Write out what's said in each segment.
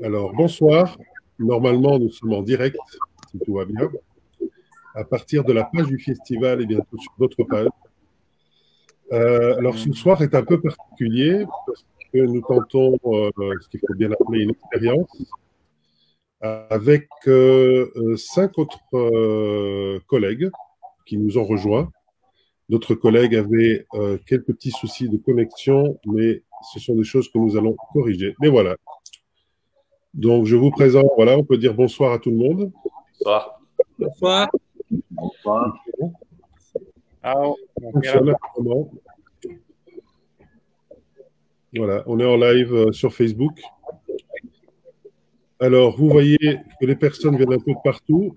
Alors, bonsoir. Normalement, nous sommes en direct, si tout va bien, à partir de la page du festival et bientôt sur d'autres pages. Alors, ce soir est un peu particulier parce que nous tentons ce qu'il faut bien appeler une expérience avec cinq autres collègues qui nous ont rejoints. D'autres collègues avaient quelques petits soucis de connexion, mais ce sont des choses que nous allons corriger. Mais voilà. Donc, je vous présente, voilà, on peut dire bonsoir à tout le monde. Bonsoir. Bonsoir. Bonsoir. Ciao. Fonctionne apparemment. Voilà, on est en live sur Facebook. Alors, vous voyez que les personnes viennent un peu de partout,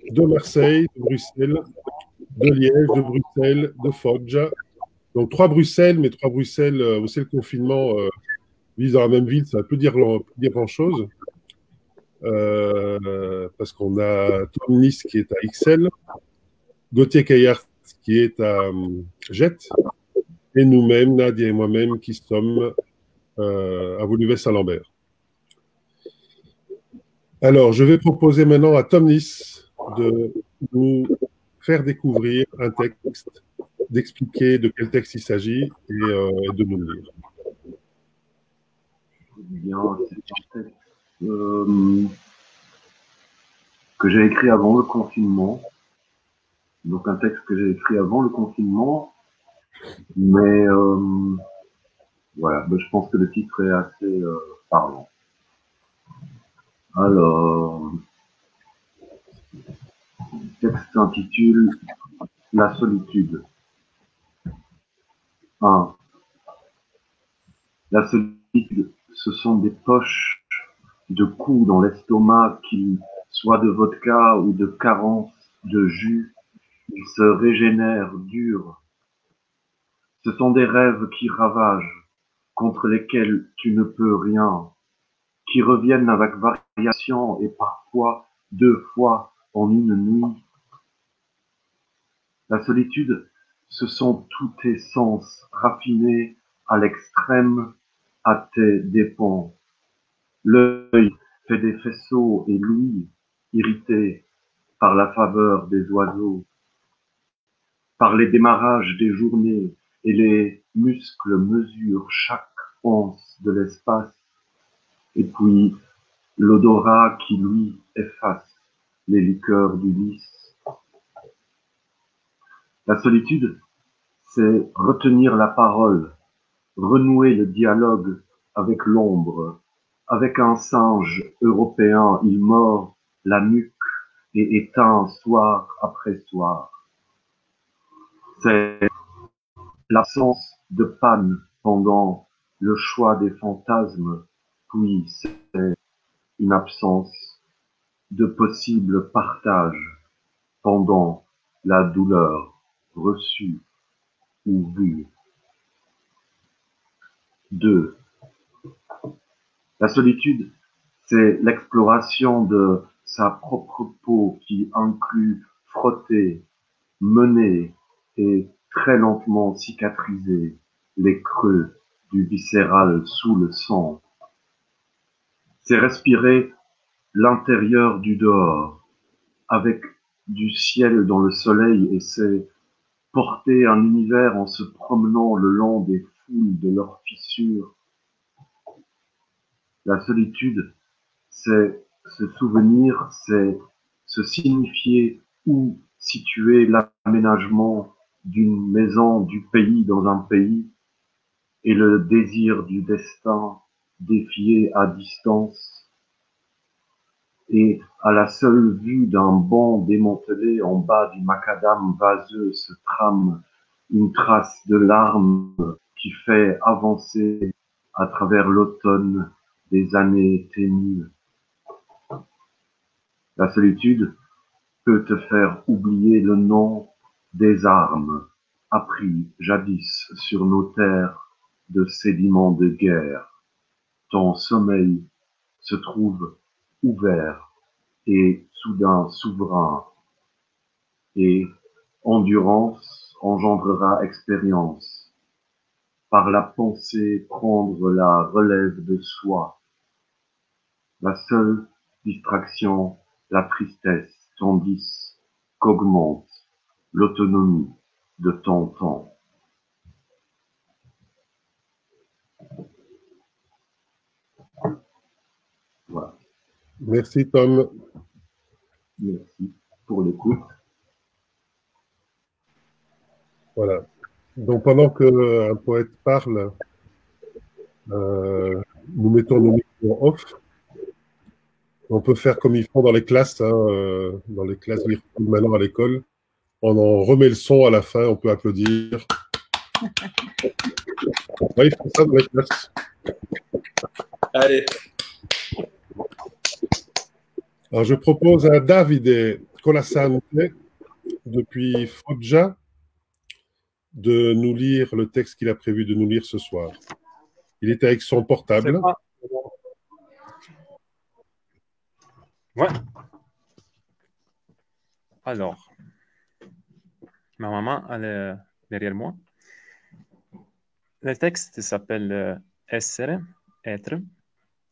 de Marseille, de Bruxelles, de Liège, de Bruxelles, de Foggia. Donc, trois Bruxelles, mais trois Bruxelles, vous savez, le confinement vise dans la même ville, ça ne veut plus dire grand-chose. Parce qu'on a Tom Nice qui est à Ixelles, Gauthier Caillard qui est à Jette, et nous-mêmes, Nadia et moi-même, qui sommes à Woluwe-Saint-Lambert. Alors, je vais proposer maintenant à Tom Nice de nous faire découvrir un texte, d'expliquer de quel texte il s'agit et de nous le lire. Bien, c'est un texte que j'ai écrit avant le confinement. Donc un texte que j'ai écrit avant le confinement, mais voilà, je pense que le titre est assez parlant. Alors, le texte s'intitule La solitude. 1. La solitude, ce sont des poches de coups dans l'estomac qui, soit de vodka ou de carence de jus, ils se régénèrent durs. Ce sont des rêves qui ravagent, contre lesquels tu ne peux rien, qui reviennent avec variation et parfois 2 fois en une nuit. La solitude, ce sont tous tes sens raffinés à l'extrême, à tes dépens. L'œil fait des faisceaux et l'ouïe, irrité par la faveur des oiseaux, par les démarrages des journées, et les muscles mesurent chaque once de l'espace, et puis l'odorat qui lui efface les liqueurs du lys. La solitude, c'est retenir la parole, renouer le dialogue avec l'ombre. Avec un singe européen, il mord la nuque et éteint soir après soir. C'est l'absence de panne pendant le choix des fantasmes, puis c'est une absence de possible partage pendant la douleur reçue ou vue. 2. La solitude, c'est l'exploration de sa propre peau qui inclut frotter, mener et très lentement cicatriser les creux du viscéral sous le sang. C'est respirer l'intérieur du dehors, avec du ciel dans le soleil, et c'est porter un univers en se promenant le long des foules de leurs fissures. La solitude, c'est se souvenir, c'est se signifier où situer l'aménagement d'une maison du pays dans un pays, et le désir du destin défié à distance. Et à la seule vue d'un banc démantelé en bas du macadam vaseux se trame une trace de larmes qui fait avancer à travers l'automne des années ténues. La solitude peut te faire oublier le nom des armes appris jadis sur nos terres de sédiments de guerre. Ton sommeil se trouve ouvert et soudain souverain, et endurance engendrera expérience. Par la pensée prendre la relève de soi, la seule distraction, la tristesse, tandis qu'augmente l'autonomie de ton temps. Voilà. Merci Tom. Merci pour l'écoute. Voilà. Donc pendant qu'un poète parle, nous mettons nos micros off. On peut faire comme ils font dans les classes, hein, dans les classes virtuelles maintenant à l'école. On en remet le son à la fin, on peut applaudir. Ouais, ils font ça dans les classes. Allez. Alors je propose à Davide Colasanti, depuis Foggia, de nous lire le texte qu'il a prévu de nous lire ce soir. Il est avec son portable. Ouais. Alors, ma maman, elle est derrière moi. Le texte s'appelle Essere, être.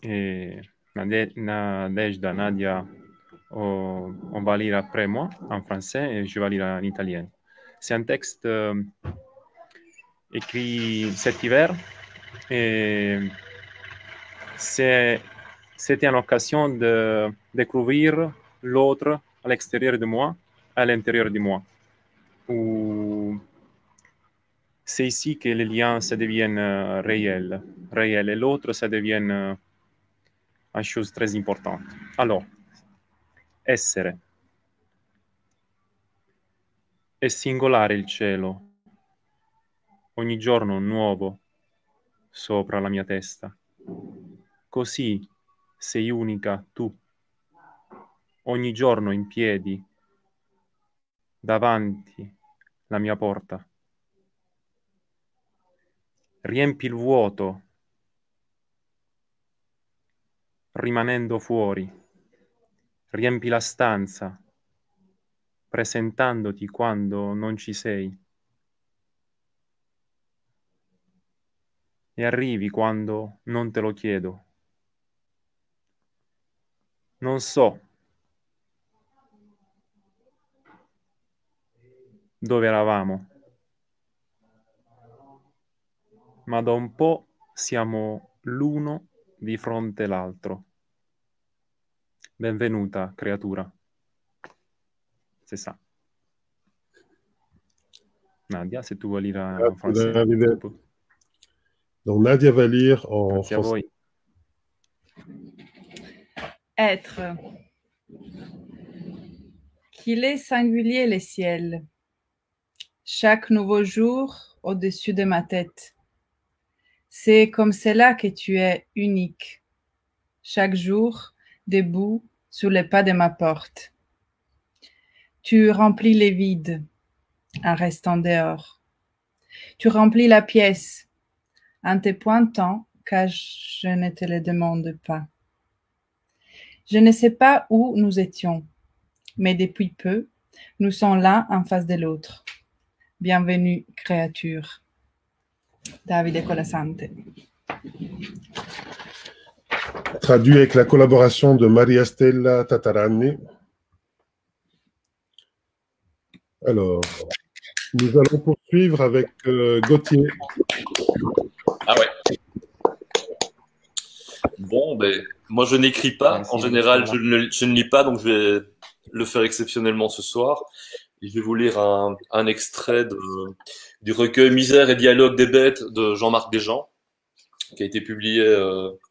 Et Nadejda, Nadia, on va lire après moi en français et je vais lire en italien. C'est un texte écrit cet hiver et c'était une occasion de découvrir l'autre à l'extérieur de moi, à l'intérieur de moi. C'est ici que les liens se deviennent réels, et l'autre, ça devient une chose très importante. Alors, essere. È singolare il cielo, ogni giorno nuovo sopra la mia testa. Così sei unica tu, ogni giorno in piedi, davanti la mia porta. Riempi il vuoto, rimanendo fuori. Riempi la stanza, presentandoti quando non ci sei. E arrivi quando non te lo chiedo. Non so dove eravamo, ma da un po' siamo l'uno di fronte all'altro. Benvenuta, creatura. C'est ça. Nadia, se tu vuoi lire en français. Donc Nadia va lire en Merci à français. voi. Être. Qu'il est singulier le ciel. Chaque nouveau jour au-dessus de ma tête. C'est comme cela que tu es unique. Chaque jour, debout sur les pas de ma porte. Tu remplis les vides en restant dehors. Tu remplis la pièce en te pointant car je ne te le demande pas. Je ne sais pas où nous étions, mais depuis peu, nous sommes l'un en face de l'autre. Bienvenue, créature. Davide Colasanti. Traduit avec la collaboration de Maria Stella Tatarani. Alors, nous allons poursuivre avec Gauthier. Ah ouais. Bon, ben, moi je n'écris pas. En général, je ne lis pas, donc je vais le faire exceptionnellement ce soir. Et je vais vous lire un extrait du recueil Misère et dialogue des bêtes de Jean-Marc Desjans, qui a été publié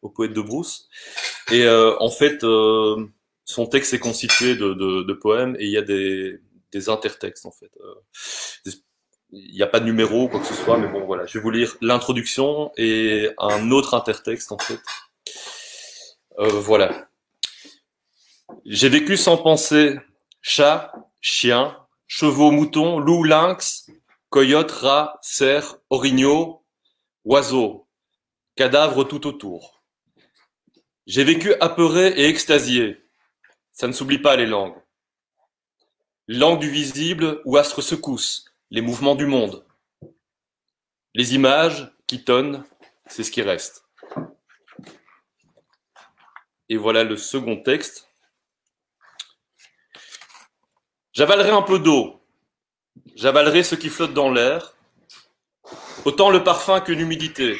au Poète de Brousse. Et en fait, son texte est constitué de poèmes et il y a des intertextes en fait. Il n'y a pas de numéro ou quoi que ce soit, mais bon voilà, je vais vous lire l'introduction et un autre intertexte en fait. Voilà. J'ai vécu sans penser, chat, chien, chevaux, moutons, loups, lynx, coyotes, rats, cerfs, orignaux, oiseaux, cadavres tout autour. J'ai vécu apeuré et extasié. Ça ne s'oublie pas les langues. Langue du visible où astres secoussent, les mouvements du monde. Les images qui tonnent, c'est ce qui reste. Et voilà le second texte. J'avalerai un peu d'eau, j'avalerai ce qui flotte dans l'air, autant le parfum que l'humidité.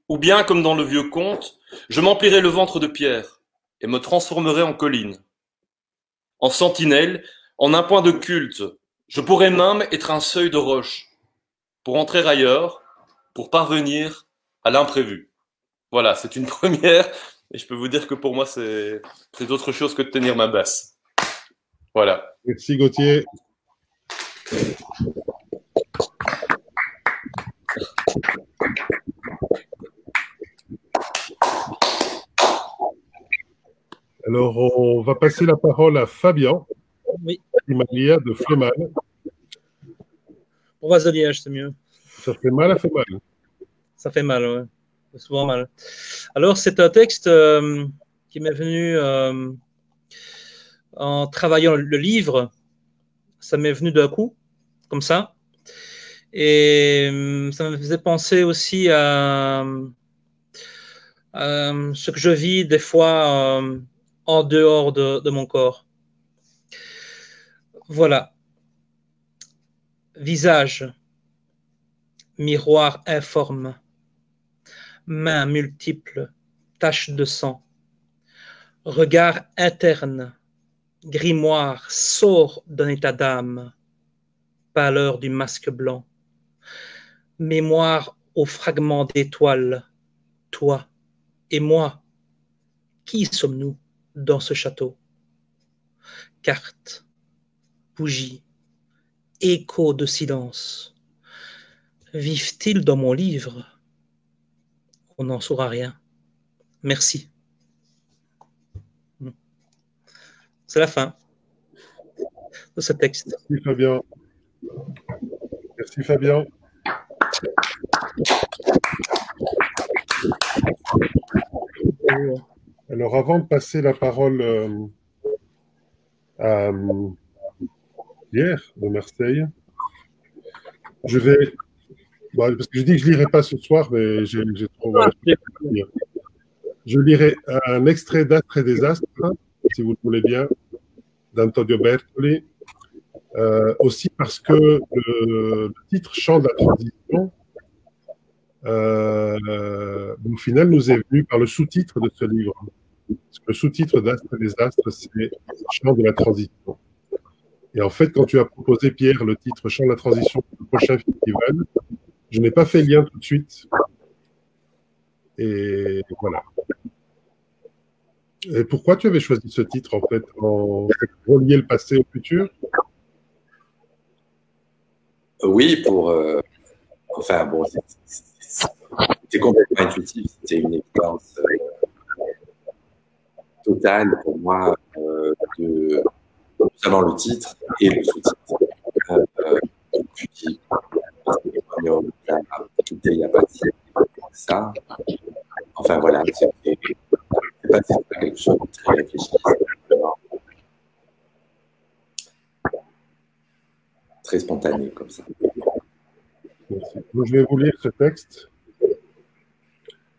Ou bien, comme dans le vieux conte, je m'emplirai le ventre de pierre et me transformerai en colline, en sentinelle, en un point de culte. Je pourrais même être un seuil de roche pour entrer ailleurs, pour parvenir à l'imprévu. Voilà, c'est une première, et je peux vous dire que pour moi, c'est autre chose que de tenir ma basse. Voilà. Merci Gauthier. Alors, on va passer la parole à Fabien, oui. Malia de Flémal. On va se Liège, c'est mieux. Ça fait mal, ça fait mal. Ça fait mal, oui. C'est souvent mal. Alors, c'est un texte qui m'est venu en travaillant le livre. Ça m'est venu d'un coup, comme ça. Et ça me faisait penser aussi à ce que je vis des fois en dehors de mon corps. Voilà. Visage, miroir informe, mains multiples, taches de sang, regard interne, grimoire sort d'un état d'âme, pâleur du masque blanc, mémoire aux fragments d'étoiles, toi et moi, qui sommes-nous dans ce château? Cartes, bougies, écho de silence, vivent-ils dans mon livre? On n'en saura rien. Merci. C'est la fin de ce texte. Merci Fabien. Merci Fabien. Alors avant de passer la parole à Pierre de Marseille, je vais... Bon, parce que je dis que je ne lirai pas ce soir, mais j'ai trop... Voilà, je lirai un extrait d'Astres et des Astres, si vous le voulez bien, d'Antonio Bertoli. Aussi parce que le titre Chant de la transition, au final, nous est venu par le sous-titre de ce livre. Parce que le sous-titre d'Astres et des Astres, c'est Chant de la transition. Et en fait, quand tu as proposé, Pierre, le titre Chant de la transition pour le prochain festival, je n'ai pas fait lien tout de suite. Et voilà. Et pourquoi tu avais choisi ce titre, en fait, en relier le passé au futur? Oui, pour... enfin, bon, c'était complètement intuitif. C'était une évidence totale pour moi de notamment le titre et le sous-titre. Et puis, il n'y a pas si ça. Enfin, voilà, c'est pas quelque chose de très réfléchi. Très spontané, comme ça. Merci. Donc, je vais vous lire ce texte.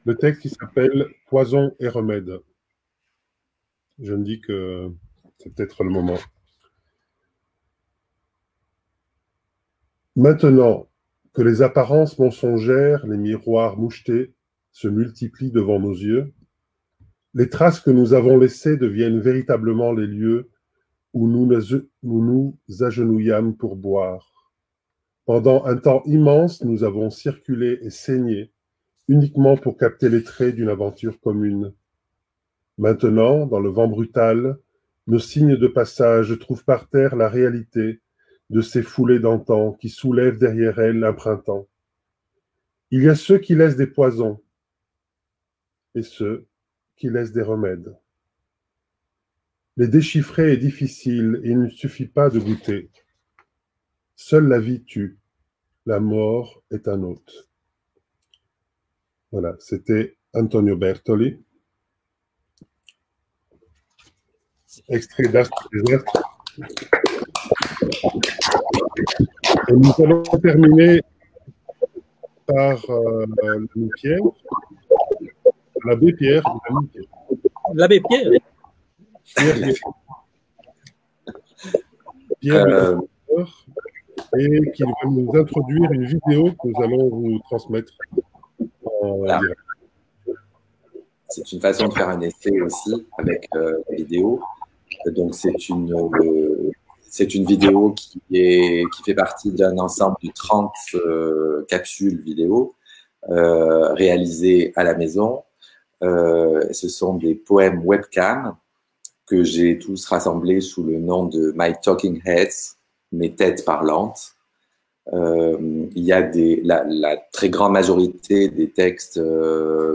Le texte qui s'appelle « Poison et remède ». Je me dis que c'est peut-être le moment. Maintenant que les apparences mensongères, les miroirs mouchetés se multiplient devant nos yeux, les traces que nous avons laissées deviennent véritablement les lieux où nous nous agenouillâmes pour boire. Pendant un temps immense, nous avons circulé et saigné, uniquement pour capter les traits d'une aventure commune. Maintenant, dans le vent brutal, nos signes de passage trouvent par terre la réalité de ces foulées d'antan qui soulèvent derrière elles un printemps. Il y a ceux qui laissent des poisons et ceux qui laissent des remèdes. Les déchiffrer est difficile et il ne suffit pas de goûter. Seule la vie tue, la mort est un hôte. Voilà, c'était Antonio Bertoli. Extrait d'Astres et des Astres. Et nous allons terminer par l'ami Pierre, l'abbé Pierre, l'ami Pierre. L'abbé Pierre. Pierre et qui va nous introduire une vidéo que nous allons vous transmettre en Voilà. direct. C'est une façon de faire un essai aussi avec la vidéo. Donc c'est une vidéo qui fait partie d'un ensemble de 30 capsules vidéo réalisées à la maison. Ce sont des poèmes webcam que j'ai tous rassemblés sous le nom de My Talking Heads, mes têtes parlantes. Il y a la très grande majorité des textes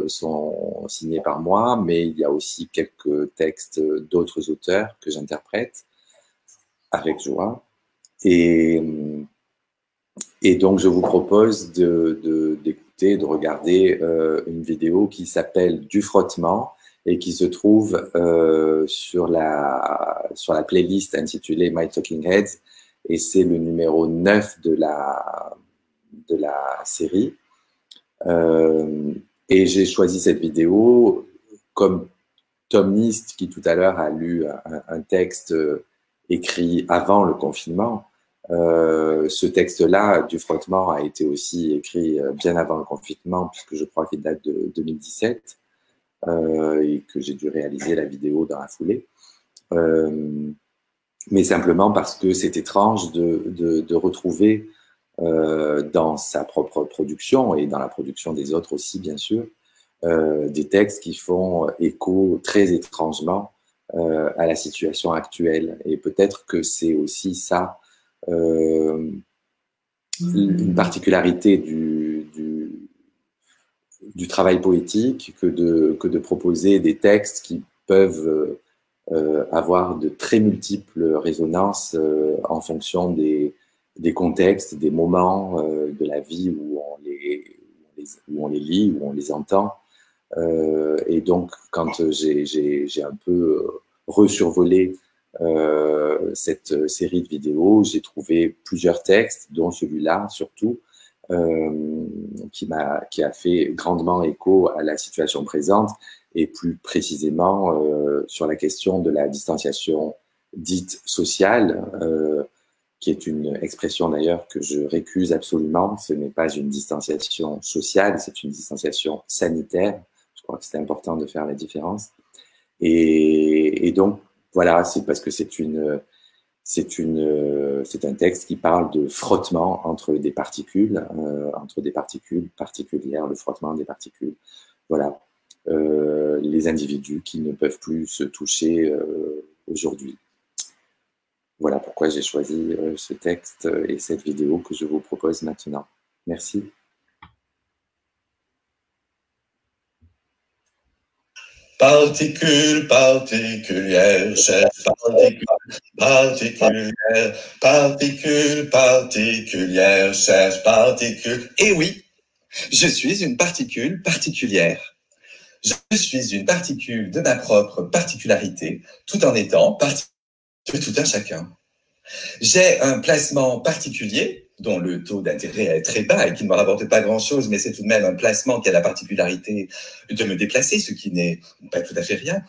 sont signés par moi, mais il y a aussi quelques textes d'autres auteurs que j'interprète avec joie. Et donc, je vous propose d'écouter, de regarder une vidéo qui s'appelle Du frottement et qui se trouve sur la playlist intitulée My Talking Heads. Et c'est le numéro 9 de la série. Et j'ai choisi cette vidéo comme Tom Nist, qui tout à l'heure a lu un texte écrit avant le confinement. Ce texte-là, Du frottement, a été aussi écrit bien avant le confinement, puisque je crois qu'il date de 2017, et que j'ai dû réaliser la vidéo dans la foulée. Mais simplement parce que c'est étrange de retrouver dans sa propre production et dans la production des autres aussi, bien sûr, des textes qui font écho très étrangement à la situation actuelle. Et peut-être que c'est aussi ça, une particularité du travail poétique que de proposer des textes qui peuvent avoir de très multiples résonances en fonction des contextes, des moments de la vie où on les lit, où on les entend. Et donc, quand j'ai un peu resurvolé cette série de vidéos, j'ai trouvé plusieurs textes, dont celui-là surtout, qui a fait grandement écho à la situation présente, et plus précisément sur la question de la distanciation dite sociale, qui est une expression d'ailleurs que je récuse absolument. Ce n'est pas une distanciation sociale, c'est une distanciation sanitaire. Je crois que c'est important de faire la différence. Et donc, voilà, c'est parce que c'est un texte qui parle de frottement entre des particules particulières, le frottement des particules. Voilà. Les individus qui ne peuvent plus se toucher aujourd'hui. Voilà pourquoi j'ai choisi ce texte et cette vidéo que je vous propose maintenant. Merci. Particules particulières, chères particules particulières, particules particulières, chères particules. Et oui, je suis une particule particulière. Je suis une particule de ma propre particularité, tout en étant partie de tout un chacun. J'ai un placement particulier, dont le taux d'intérêt est très bas et qui ne me rapporte pas grand-chose, mais c'est tout de même un placement qui a la particularité de me déplacer, ce qui n'est pas tout à fait rien.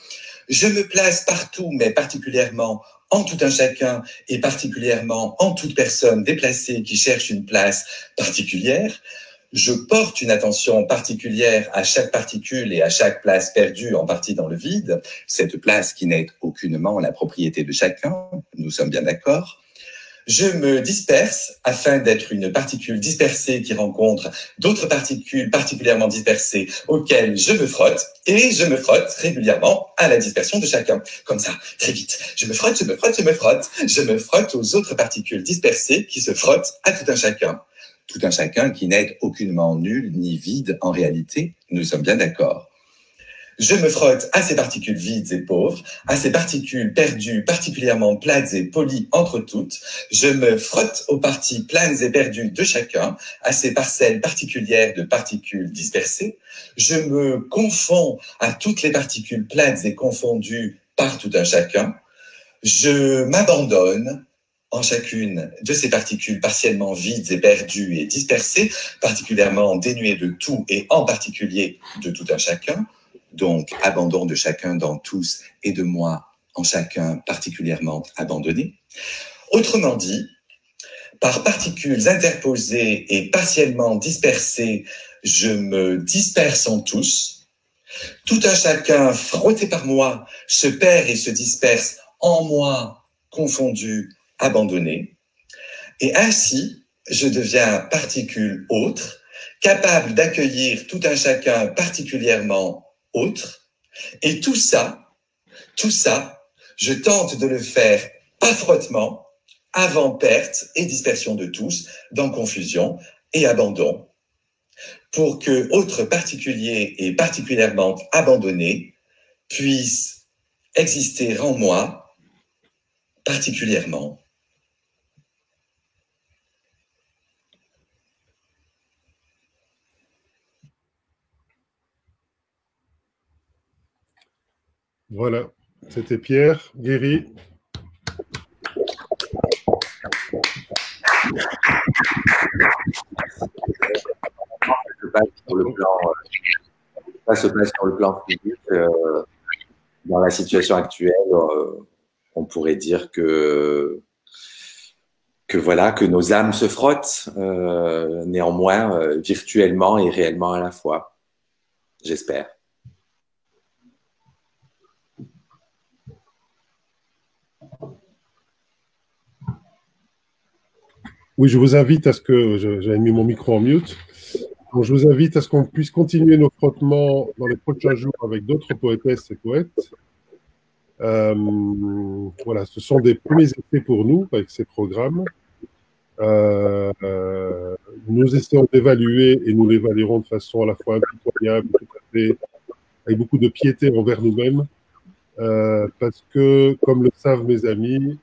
Je me place partout, mais particulièrement en tout un chacun et particulièrement en toute personne déplacée qui cherche une place particulière. Je porte une attention particulière à chaque particule et à chaque place perdue en partie dans le vide, cette place qui n'est aucunement la propriété de chacun, nous sommes bien d'accord. Je me disperse afin d'être une particule dispersée qui rencontre d'autres particules particulièrement dispersées auxquelles je me frotte, et je me frotte régulièrement à la dispersion de chacun. Comme ça, très vite. Je me frotte, je me frotte, je me frotte. Je me frotte aux autres particules dispersées qui se frottent à tout un chacun. Tout un chacun qui n'est aucunement nul ni vide en réalité, nous sommes bien d'accord. Je me frotte à ces particules vides et pauvres, à ces particules perdues, particulièrement plates et polies entre toutes. Je me frotte aux parties planes et perdues de chacun, à ces parcelles particulières de particules dispersées. Je me confonds à toutes les particules plates et confondues par tout un chacun. Je m'abandonne en chacune de ces particules partiellement vides et perdues et dispersées, particulièrement dénuées de tout et en particulier de tout un chacun. donc abandon de chacun dans tous et de moi en chacun particulièrement abandonné. Autrement dit, par particules interposées et partiellement dispersées, je me disperse en tous. Tout un chacun frotté par moi se perd et se disperse en moi, confondu, abandonné. Et ainsi, je deviens particule autre, capable d'accueillir tout un chacun particulièrement autre. Et tout ça, je tente de le faire pas frottement, avant perte et dispersion de tous, dans confusion et abandon, pour que autre particulier et particulièrement abandonné puisse exister en moi particulièrement. Voilà, c'était Pierre Guéry. Ça se passe sur le plan physique. Dans la situation actuelle, on pourrait dire que voilà, que nos âmes se frottent, néanmoins virtuellement et réellement à la fois. J'espère. Oui, je vous invite à ce que j'avais mis mon micro en mute. Donc, je vous invite à ce qu'on puisse continuer nos frottements dans les prochains jours avec d'autres poétesses et poètes. Voilà, ce sont des premiers essais pour nous avec ces programmes. Nous essayons d'évaluer et nous l'évaluerons de façon à la fois impitoyable, tout à fait, avec beaucoup de piété envers nous-mêmes, parce que, comme le savent mes amis,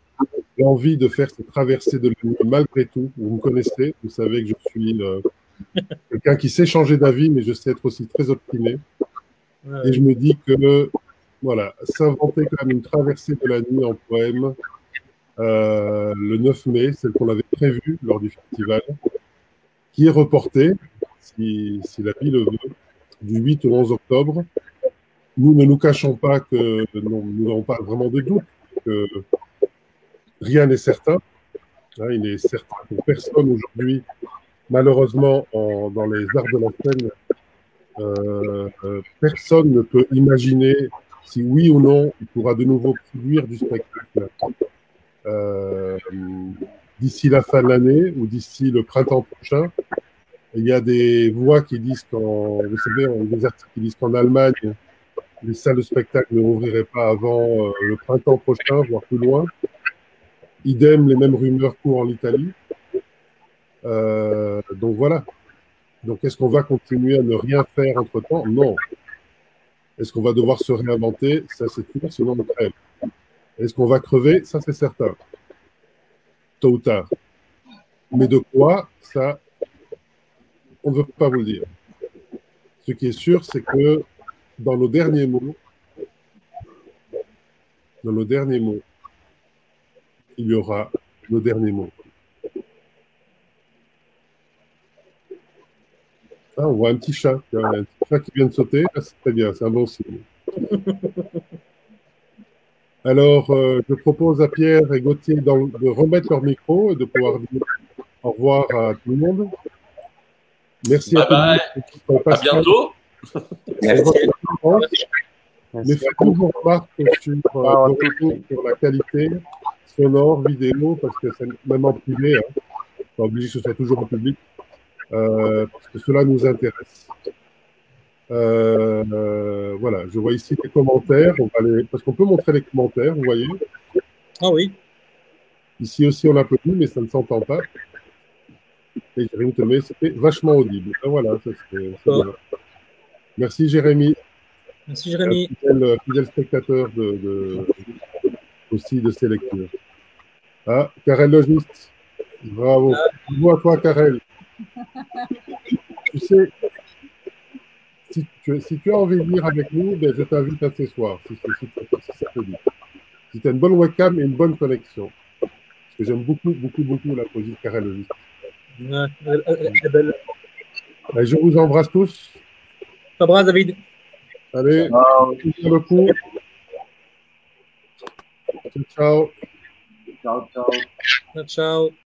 j'ai envie de faire cette traversée de la nuit malgré tout. Vous me connaissez, vous savez que je suis quelqu'un qui sait changer d'avis, mais je sais être aussi très obstiné. Et je me dis que, voilà, s'inventer quand même une traversée de la nuit en poème, le 9 mai, celle qu'on avait prévue lors du festival, qui est reportée, si la vie le veut, du 8 au 11 octobre. Nous ne nous cachons pas que nous n'avons pas vraiment de doute, que rien n'est certain. Il est certain que personne aujourd'hui, malheureusement, dans les arts de la scène, personne ne peut imaginer si oui ou non il pourra de nouveau produire du spectacle d'ici la fin de l'année ou d'ici le printemps prochain. Il y a des voix qui disent vous savez, des articles qui disent qu'en Allemagne, les salles de spectacle ne rouvriraient pas avant le printemps prochain, voire plus loin. Idem, les mêmes rumeurs courent en Italie. Donc voilà. Donc est-ce qu'on va continuer à ne rien faire entre-temps? Non. Est-ce qu'on va devoir se réinventer? Ça, c'est sûr, sinon on crève. Est-ce qu'on va crever? Ça, c'est certain. Tôt ou tard. Mais de quoi? Ça, on ne veut pas vous le dire. Ce qui est sûr, c'est que dans nos derniers mots, il y aura nos derniers mots. Ah, on voit un petit chat. Un petit chat qui vient de sauter. Ah, c'est très bien, c'est un bon signe. Alors, je propose à Pierre et Gauthier de remettre leur micro et de pouvoir dire au revoir à tout le monde. Merci à tous. À bientôt. Mais faites-nous vos remarques sur la qualité sonore, vidéo, parce que c'est même en privé, hein. Pas obligé que ce soit toujours en public, parce que cela nous intéresse. Voilà, je vois ici les commentaires, parce qu'on peut montrer les commentaires, vous voyez. Ah oui. Ici aussi on applaudit, mais ça ne s'entend pas. Et Jérémy te met, c'était vachement audible. Ah, voilà, c'est bien. Merci Jérémy. Merci Jérémy. Fidèle spectateur aussi de ces lectures. Ah, Karel Logiste. Bravo. Bravo à toi, Karel. Tu sais, si tu as envie de lire avec nous, ben, je t'invite à ce soir, si ça te dit. Si tu as une bonne webcam et une bonne connexion. Parce que j'aime beaucoup, beaucoup, beaucoup la poésie de Karel Logiste. Elle est belle. Ben, je vous embrasse tous. T'embrasse, David. Allez, Ciao. merci beaucoup. Ciao. Ciao, ciao. Ciao.